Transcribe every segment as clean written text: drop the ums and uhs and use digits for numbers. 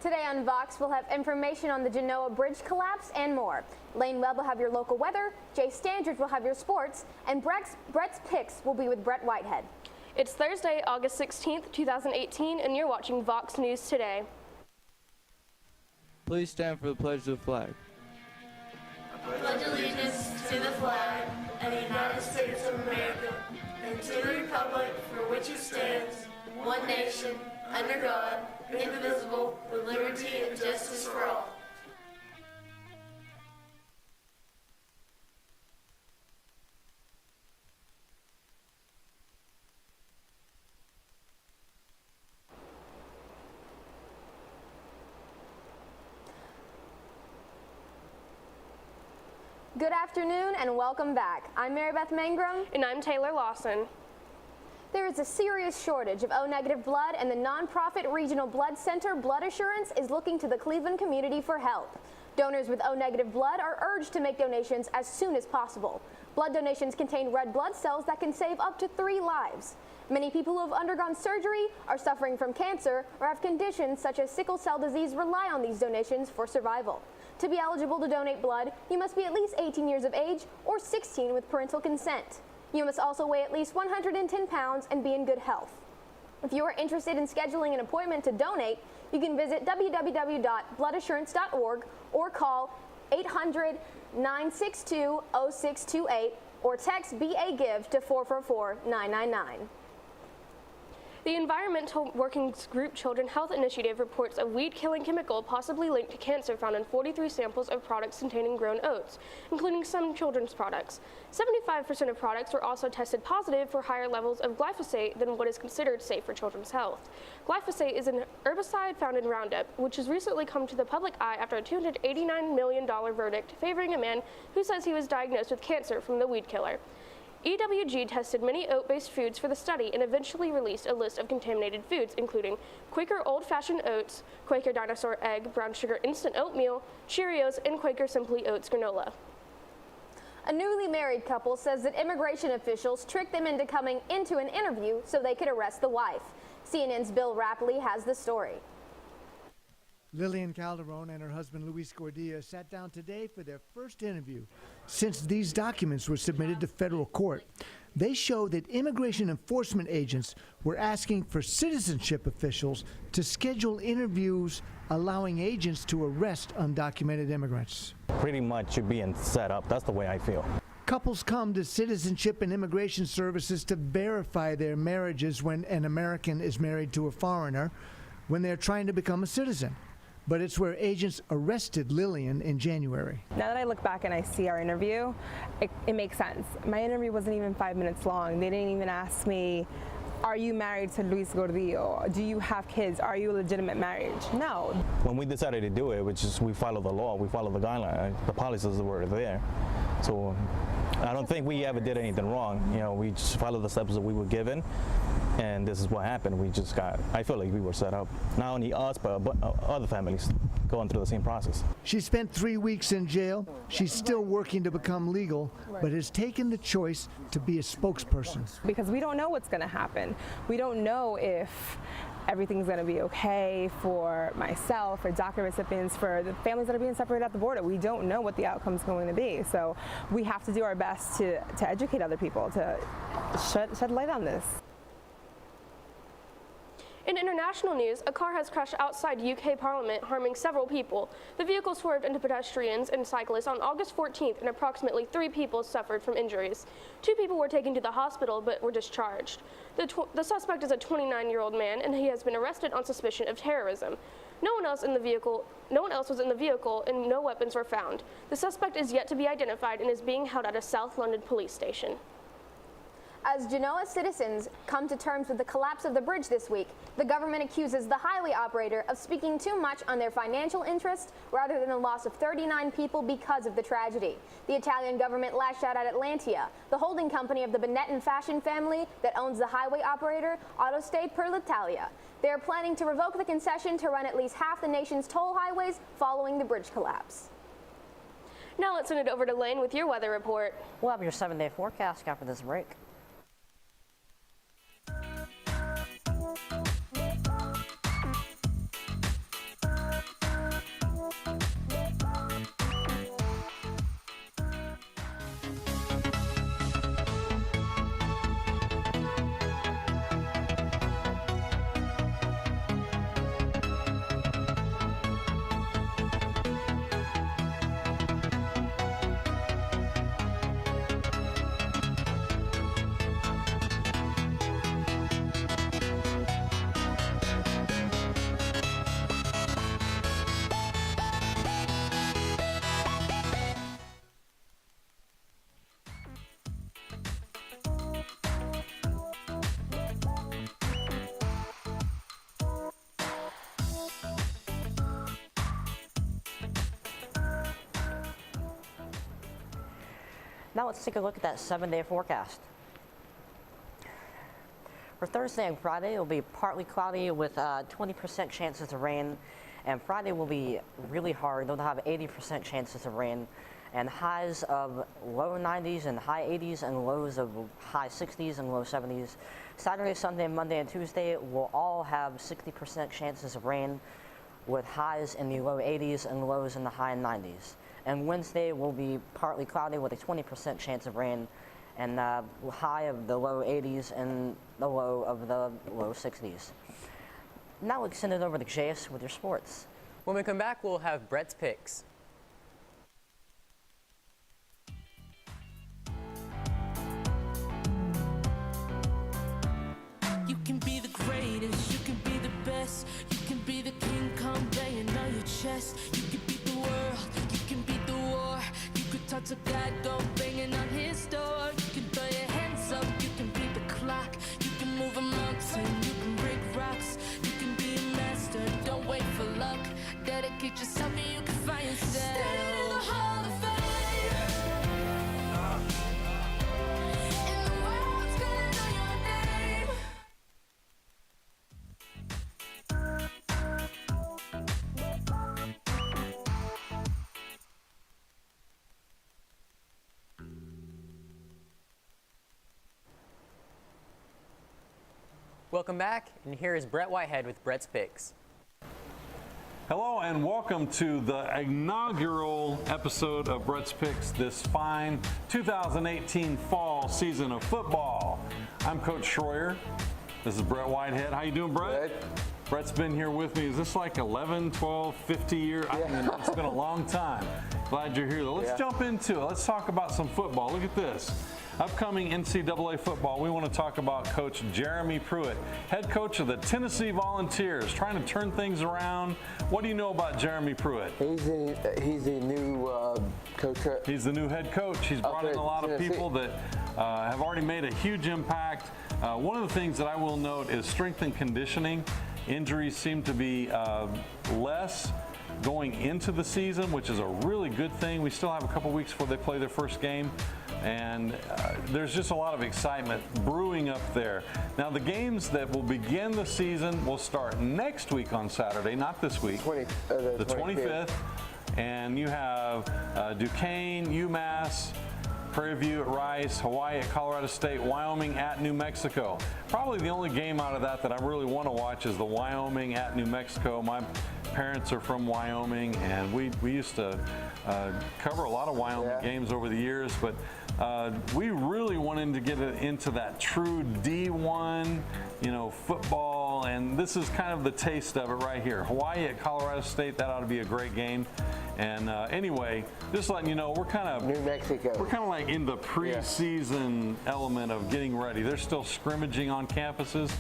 Today on VOX, we'll have information on the Genoa Bridge collapse and more. Lane Webb will have your local weather, Jay Standridge will have your sports, and Brett's picks will be with Brett Whitehead. It's Thursday, August 16th, 2018, and you're watching VOX News Today. Please stand for the pledge of the flag. I pledge allegiance to the flag of the United States of America and to the republic for which it stands, one nation, under God, indivisible, with liberty and justice for all. Good afternoon and welcome back. I'm Mary Beth Mangrum. And I'm Taylor Lawson. There is a serious shortage of O-negative blood, and the nonprofit Regional Blood Center Blood Assurance is looking to the Cleveland community for help. Donors with O-negative blood are urged to make donations as soon as possible. Blood donations contain red blood cells that can save up to 3 lives. Many people who have undergone surgery, are suffering from cancer, or have conditions such as sickle cell disease rely on these donations for survival. To be eligible to donate blood, you must be at least 18 years of age or 16 with parental consent. You must also weigh at least 110 pounds and be in good health. If you are interested in scheduling an appointment to donate, you can visit www.bloodassurance.org or call 800-962-0628 or text BA-GIVE to 444-999. The Environmental Working Group Children Health Initiative reports a weed-killing chemical possibly linked to cancer found in 43 samples of products containing grown oats, including some children's products. 75% of products were also tested positive for higher levels of glyphosate than what is considered safe for children's health. Glyphosate is an herbicide found in Roundup, which has recently come to the public eye after a $289 million verdict favoring a man who says he was diagnosed with cancer from the weed killer. EWG tested many oat-based foods for the study and eventually released a list of contaminated foods, including Quaker Old-Fashioned Oats, Quaker Dinosaur Egg, Brown Sugar Instant Oatmeal, Cheerios, and Quaker Simply Oats Granola. A newly married couple says that immigration officials tricked them into coming into an interview so they could arrest the wife. CNN's Bill Rapley has the story. Lillian Calderon and her husband Luis Gordillo sat down today for their first interview since these documents were submitted to federal court. They show that immigration enforcement agents were asking for citizenship officials to schedule interviews allowing agents to arrest undocumented immigrants. Pretty much you're being set up. That's the way I feel. Couples come to Citizenship and Immigration Services to verify their marriages when an American is married to a foreigner when they're trying to become a citizen. But it's where agents arrested Lillian in January. Now that I look back and I see our interview, it makes sense. My interview wasn't even 5 minutes long. They didn't even ask me, are you married to Luis Gordillo? Do you have kids? Are you a legitimate marriage? No. When we decided to do it, we follow the law, we follow the guidelines, the policies that were there. So I don't think we ever did anything wrong. You know, we just followed the steps that we were given. And this is what happened. I feel like we were set up. Not only us, but other families going through the same process. She spent 3 weeks in jail. She's still working to become legal, but has taken the choice to be a spokesperson. Because we don't know what's going to happen. We don't know if everything's going to be okay for myself, for DACA recipients, for the families that are being separated at the border. We don't know what the outcome's going to be. So we have to do our best to educate other people, to shed light on this. In international news, a car has crashed outside UK Parliament, harming several people. The vehicle swerved into pedestrians and cyclists on August 14th, and approximately 3 people suffered from injuries. 2 people were taken to the hospital but were discharged. The suspect is a 29-year-old man, and he has been arrested on suspicion of terrorism. No one else was in the vehicle, and no weapons were found. The suspect is yet to be identified and is being held at a South London police station. As Genoa citizens come to terms with the collapse of the bridge this week, the government accuses the highway operator of speaking too much on their financial interest rather than the loss of 39 people because of the tragedy. The Italian government lashed out at Atlantia, the holding company of the Benetton fashion family that owns the highway operator Autostrade per l'Italia. They are planning to revoke the concession to run at least half the nation's toll highways following the bridge collapse. Now let's send it over to Lane with your weather report. We'll have your 7-day forecast after this break. Now let's take a look at that 7-day forecast. For Thursday and Friday, it will be partly cloudy with 20% chances of rain, and Friday will be really hard. They'll have 80% chances of rain, and highs of low 90s and high 80s, and lows of high 60s and low 70s. Saturday, Sunday, Monday, and Tuesday will all have 60% chances of rain, with highs in the low 80s and lows in the high 90s. And Wednesday will be partly cloudy with a 20% chance of rain, and high of the low 80s and the low of the low 60s. Now let's send it over to JS with your sports. When we come back, we'll have Brett's picks. You can be the greatest, you can be the best, you can be the king come banging on your chest. You can beat the world, you can beat the war, you could talk to God, go banging on his door. You can throw your hands up, you can beat the clock, you can move a mountain, you can break rocks, you can be a master, don't wait for luck. Dedicate yourself and you can find yourself. Standing in the Hall of Fame. And the world's gonna know your name. Welcome back, and here is Brett Whitehead with Brett's picks. Hello and welcome to the inaugural episode of Brett's Picks this fine 2018 fall season of football. I'm Coach Schroyer. This is Brett Whitehead. How you doing, Brett? Good. Brett's been here with me. Is this like 11, 12, 50 years? I mean, it's been a long time. Glad you're here, though. Let's jump into it. Let's talk about some football. Look at this. Upcoming NCAA football, we want to talk about Coach Jeremy Pruitt, head coach of the Tennessee Volunteers, trying to turn things around. What do you know about Jeremy Pruitt? He's a new coach. He's the new head coach. He's brought in a lot of people that have already made a huge impact. One of the things that I will note is strength and conditioning. Injuries seem to be less going into the season, which is a really good thing. We still have a couple weeks before they play their first game, and there's just a lot of excitement brewing up there. Now, the games that will begin the season will start next week on Saturday, not this week, the 25th. And you have Duquesne, UMass, Prairie View at Rice, Hawaii at Colorado State, Wyoming at New Mexico. Probably the only game out of that I really want to watch is the Wyoming at New Mexico. My parents are from Wyoming, and we used to cover a lot of Wyoming games over the years, but we really wanted to get into that true D1, football, and this is kind of the taste of it right here. Hawaii at Colorado State, that ought to be a great game. And anyway, just letting you know, we're kind of New Mexico. We're kind of like in the preseason element of getting ready. They're still scrimmaging on campuses.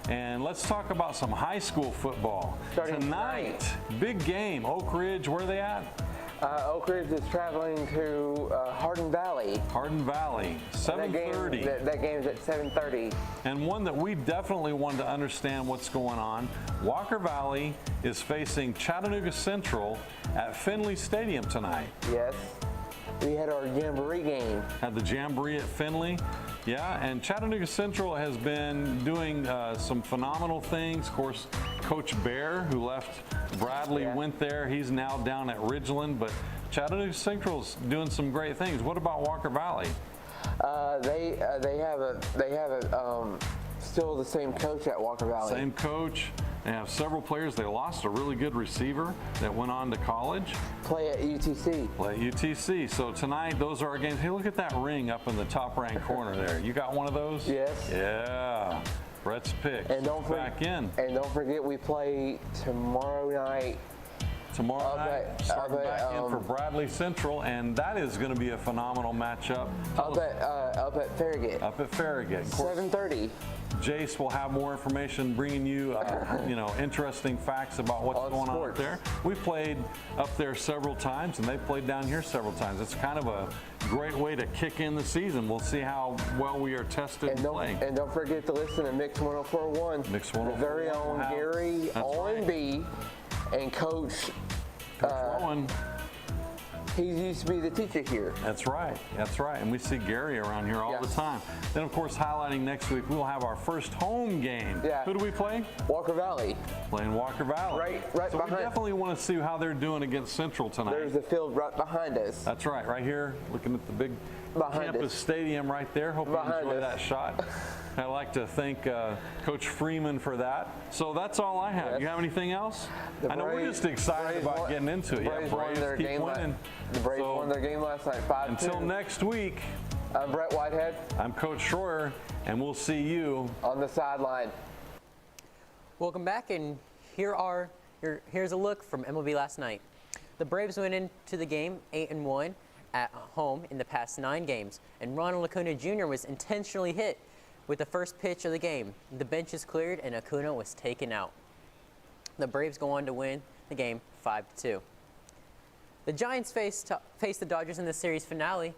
And let's talk about some high school football. Starting Tonight, big game. Oak Ridge, where are they at? Oak Ridge is traveling to Hardin Valley. Hardin Valley, 7:30. That game is at 7:30. And one that we definitely wanted to understand what's going on. Walker Valley is facing Chattanooga Central at Finley Stadium tonight. Yes. We had our Jamboree game. Had the Jamboree at Finley. Yeah, and Chattanooga Central has been doing some phenomenal things. Of course, Coach Bear, who left Bradley, went there. He's now down at Ridgeland, but Chattanooga Central's doing some great things. What about Walker Valley? They have still the same coach at Walker Valley. Same coach. They have several players. They lost a really good receiver that went on to college. Play at UTC. Play at UTC. So tonight, those are our games. Hey, look at that ring up in the top right corner there. You got one of those? Yes. Yeah. Brett's picks. And back in. And don't forget, we play tomorrow night. Tomorrow night, starting back in for Bradley Central, and that is going to be a phenomenal matchup. Up at Farragut. Up at Farragut. 7:30. Jace will have more information, bringing you, interesting facts about what's going on up there. We played up there several times, and they played down here several times. It's kind of a great way to kick in the season. We'll see how well we are tested and playing. And don't forget to listen to Mix 104.1. Mix 104.1. The very own Gary Owen B. and Coach Rowan. He used to be the teacher here. That's right. That's right. And we see Gary around here all the time. Then, of course, highlighting next week, we'll have our first home game. Yeah. Who do we play? Walker Valley. Playing Walker Valley. Right so behind. we definitely want to see how they're doing against Central tonight. There's the field right behind us. That's right. Right here, looking at the big Behind campus us. stadium right there. Hope you Behind enjoy us. that shot. I'd like to thank Coach Freeman for that. So that's all I have. Yes. You have anything else? The I know we're Braves- just excited Braves about won- getting into it. Braves won their keep game winning. The Braves So won their game last night, 5-2. until next week, I'm Brett Whitehead I'm Coach Schroyer, and we'll see you on the sideline. Welcome back, and here's a look from MLB last night. The Braves went into the game 8-1 at home in the past 9 games, and Ronald Acuna Jr. was intentionally hit with the first pitch of the game. The bench is cleared, and Acuna was taken out. The Braves go on to win the game 5-2. The Giants faced the Dodgers in the series finale.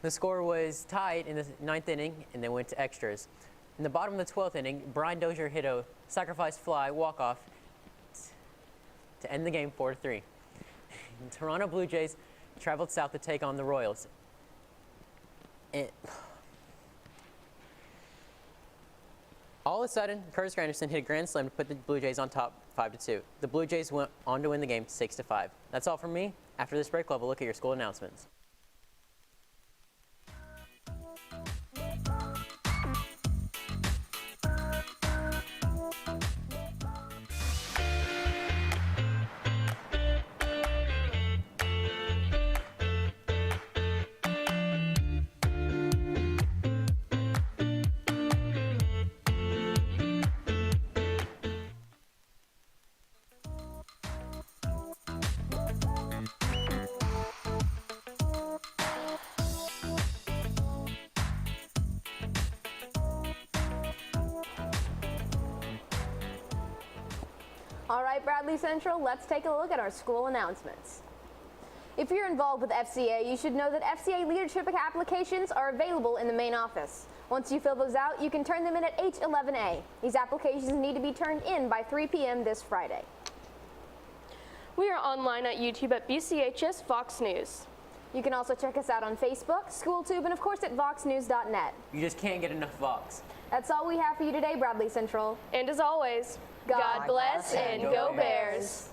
The score was tied in the 9th inning, and they went to extras. In the bottom of the 12th inning, Brian Dozier hit a sacrifice fly walk-off to end the game 4-3. The Toronto Blue Jays traveled south to take on the Royals. All of a sudden, Curtis Granderson hit a grand slam to put the Blue Jays on top 5-2. The Blue Jays went on to win the game 6-5. That's all from me. After this break, we'll have a look at your school announcements. All right, Bradley Central, let's take a look at our school announcements. If you're involved with FCA, you should know that FCA leadership applications are available in the main office. Once you fill those out, you can turn them in at H11A. These applications need to be turned in by 3 p.m. this Friday. We are online at YouTube at BCHS VOX News. You can also check us out on Facebook, SchoolTube, and of course at voxnews.net. You just can't get enough Vox. That's all we have for you today, Bradley Central. And as always, God bless and go Bears.